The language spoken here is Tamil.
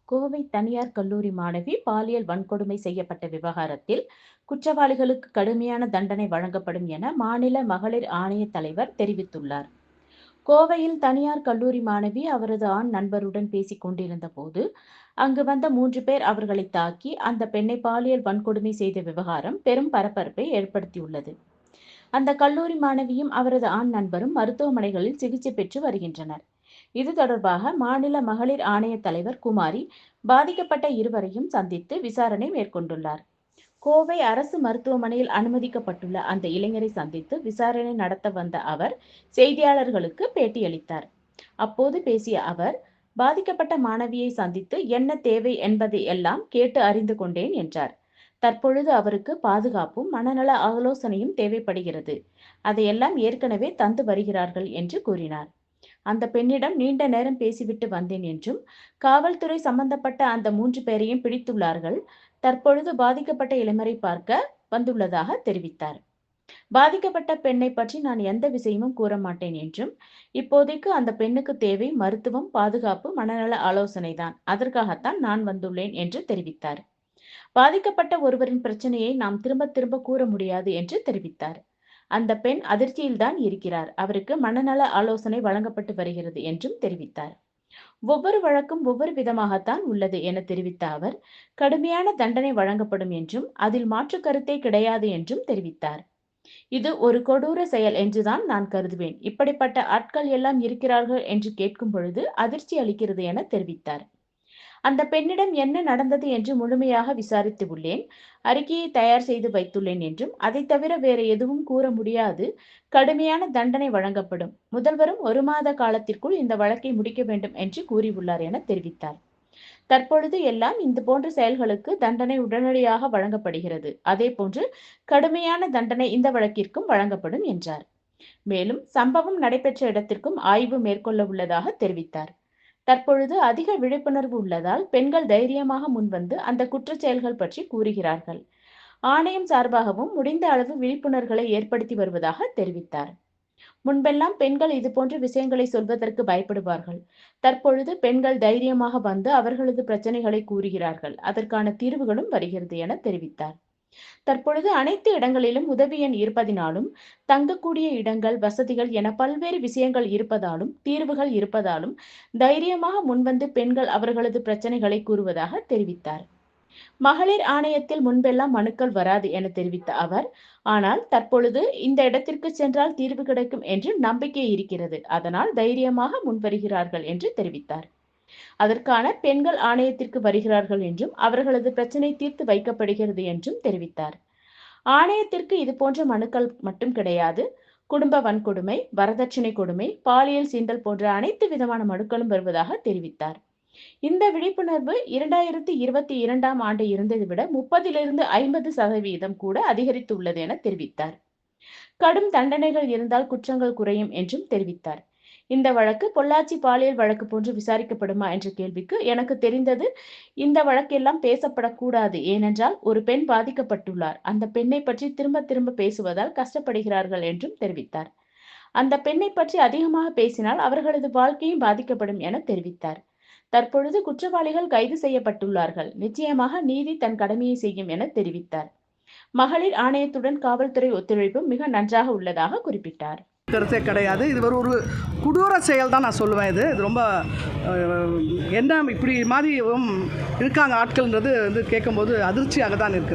கோவை தனியார் கல்லூரி மாணவி பாலியல் வன்கொடுமை செய்யப்பட்ட விவகாரத்தில் குற்றவாளிகளுக்கு கடுமையான தண்டனை வழங்கப்படும் என மாநில மகளிர் ஆணைய தலைவர் தெரிவித்துள்ளார். கோவையில் தனியார் கல்லூரி மாணவி அவரது ஆண் நண்பருடன் பேசிக் கொண்டிருந்த போது அங்கு வந்த 3 பேர் அவர்களை தாக்கி அந்த பெண்ணை பாலியல் வன்கொடுமை செய்த விவகாரம் பெரும் பரபரப்பை ஏற்படுத்தியுள்ளது. அந்த கல்லூரி மாணவியும் அவரது ஆண் நண்பரும் மருத்துவமனைகளில் சிகிச்சை பெற்று வருகின்றனர். இது தொடர்பாக மாநில மகளிர் ஆணைய தலைவர் குமாரி பாதிக்கப்பட்ட இருவரையும் சந்தித்து விசாரணை மேற்கொண்டுள்ளார். கோவை அரசு மருத்துவமனையில் அனுமதிக்கப்பட்டுள்ள அந்த இளைஞரை சந்தித்து விசாரணை நடத்த வந்த அவர் செய்தியாளர்களுக்கு பேட்டியளித்தார். அப்போது பேசிய அவர், பாதிக்கப்பட்ட மாணவியை சந்தித்து என்ன தேவை என்பதை எல்லாம் கேட்டு அறிந்து கொண்டேன் என்றார். தற்பொழுது அவருக்கு பாதுகாப்பும் மனநல ஆலோசனையும் தேவைப்படுகிறது. அதையெல்லாம் ஏற்கனவே தந்து வருகிறார்கள் என்று கூறினார். அந்த பெண்ணிடம் நீண்ட நேரம் பேசிவிட்டு வந்தேன் என்றும், காவல்துறை சம்பந்தப்பட்ட அந்த 3 பேரையும் பிடித்துள்ளார்கள். தற்பொழுது பாதிக்கப்பட்ட இளைஞரை பார்க்க வந்துள்ளதாக தெரிவித்தார். பாதிக்கப்பட்ட பெண்ணை பற்றி நான் எந்த விஷயமும் கூற மாட்டேன் என்றும், இப்போதைக்கு அந்த பெண்ணுக்கு தேவை மருத்துவம், பாதுகாப்பு, மனநல ஆலோசனைதான். அதற்காகத்தான் நான் வந்துள்ளேன் என்று தெரிவித்தார். பாதிக்கப்பட்ட ஒருவரின் பிரச்சனையை நாம் திரும்ப திரும்ப கூற முடியாது என்று தெரிவித்தார். அந்த பெண் அதிர்ச்சியில்தான் இருக்கிறார். அவருக்கு மனநல ஆலோசனை வழங்கப்பட்டு வருகிறது என்றும் தெரிவித்தார். ஒவ்வொரு வழக்கும் ஒவ்வொரு விதமாகத்தான் உள்ளது என தெரிவித்த அவர், கடுமையான தண்டனை வழங்கப்படும் என்றும் அதில் மாற்று கருத்தே கிடையாது என்றும் தெரிவித்தார். இது ஒரு கொடூர செயல் என்றுதான் நான் கருதுவேன். இப்படிப்பட்ட ஆட்கள் எல்லாம் இருக்கிறார்கள் என்று கேட்கும் பொழுது அதிர்ச்சி அளிக்கிறது என தெரிவித்தார். அந்த பெண்ணிடம் என்ன நடந்தது என்று முழுமையாக விசாரித்து உள்ளேன். அறிக்கையை தயார் செய்து வைத்துள்ளேன் என்றும், அதை தவிர வேறு எதுவும் கூற முடியாது. கடுமையான தண்டனை வழங்கப்படும். முதல்வரும் 1 மாத காலத்திற்குள் இந்த வழக்கை முடிக்க வேண்டும் என்று கூறியுள்ளார் என தெரிவித்தார். தற்பொழுது எல்லாம் இது போன்ற செயல்களுக்கு தண்டனை உடனடியாக வழங்கப்படுகிறது. அதேபோன்று கடுமையான தண்டனை இந்த வழக்கிற்கும் வழங்கப்படும் என்றார். மேலும் சம்பவம் நடைபெற்ற இடத்திற்கும் ஆய்வு மேற்கொள்ள உள்ளதாக தெரிவித்தார். தற்பொழுது அதிக விழிப்புணர்வு உள்ளதால் பெண்கள் தைரியமாக முன்வந்து அந்த குற்றச் செயல்கள் பற்றி கூறுகிறார்கள். ஆணையம் சார்பாகவும் முடிந்த அளவு விழிப்புணர்வுகளை ஏற்படுத்தி வருவதாக தெரிவித்தார். முன்பெல்லாம் பெண்கள் இதுபோன்ற விஷயங்களை சொல்வதற்கு பயப்படுவார்கள். தற்பொழுது பெண்கள் தைரியமாக வந்து அவர்களது பிரச்சனைகளை கூறுகிறார்கள். அதற்கான தீர்வுகளும் வருகிறது என தெரிவித்தார். தற்பொழுது அனைத்து இடங்களிலும் உதவி எண் இருப்பதினாலும், தங்கக்கூடிய இடங்கள், வசதிகள் என பல்வேறு விஷயங்கள் இருப்பதாலும், தீர்வுகள் இருப்பதாலும் தைரியமாக முன்வந்து பெண்கள் அவர்களது பிரச்சனைகளை கூறுவதாக தெரிவித்தார். மகளிர் ஆணையத்தில் முன்பெல்லாம் மனுக்கள் வராது என தெரிவித்த அவர், ஆனால் தற்பொழுது இந்த இடத்திற்கு சென்றால் தீர்வு கிடைக்கும் என்று நம்பிக்கை இருக்கிறது. அதனால் தைரியமாக முன்வருகிறார்கள் என்று தெரிவித்தார். அதற்கான பெண்கள் ஆணையத்திற்கு வருகிறார்கள் என்றும், அவர்களது பிரச்சனை தீர்த்து வைக்கப்படுகிறது என்றும் தெரிவித்தார். ஆணையத்திற்கு இதுபோன்ற மனுக்கள் மட்டும் கிடையாது. குடும்ப வன்கொடுமை, வரதட்சணை கொடுமை, பாலியல் சீண்டல் போன்ற அனைத்து விதமான மனுக்களும் வருவதாக தெரிவித்தார். இந்த விழிப்புணர்வு 2022ஆம் ஆண்டு இருந்ததை விட 30லிருந்து 50% கூட அதிகரித்துள்ளது என தெரிவித்தார். கடும் தண்டனைகள் இருந்தால் குற்றங்கள் குறையும் என்றும் தெரிவித்தார். இந்த வழக்கு பொள்ளாச்சி பாலியல் வழக்கு போன்று விசாரிக்கப்படுமா என்ற கேள்விக்கு, எனக்கு தெரிந்தது இந்த வழக்கெல்லாம் பேசப்படக்கூடாது. ஏனென்றால் ஒரு பெண் பாதிக்கப்பட்டுள்ளார். அந்த பெண்ணை பற்றி திரும்ப திரும்ப பேசுவதால் கஷ்டப்படுகிறார்கள் என்றும் தெரிவித்தார். அந்த பெண்ணை பற்றி அதிகமாக பேசினால் அவர்களது வாழ்க்கையும் பாதிக்கப்படும் என தெரிவித்தார். தற்பொழுது குற்றவாளிகள் கைது செய்யப்பட்டுள்ளார்கள். நிச்சயமாக நீதி தன் கடமையை செய்யும் என தெரிவித்தார். மகளிர் ஆணையத்துடன் காவல்துறை ஒத்துழைப்பு மிக நன்றாக உள்ளதாக குறிப்பிட்டார். கருத்தே கிடையாது. இது ஒரு கொடூர செயல் தான் நான் சொல்லுவேன். இது ரொம்ப என்ன இப்படி மாதிரி இருக்காங்க ஆட்கள்ன்றது கேட்கும்போது அதிர்ச்சியாக தான் இருக்குது.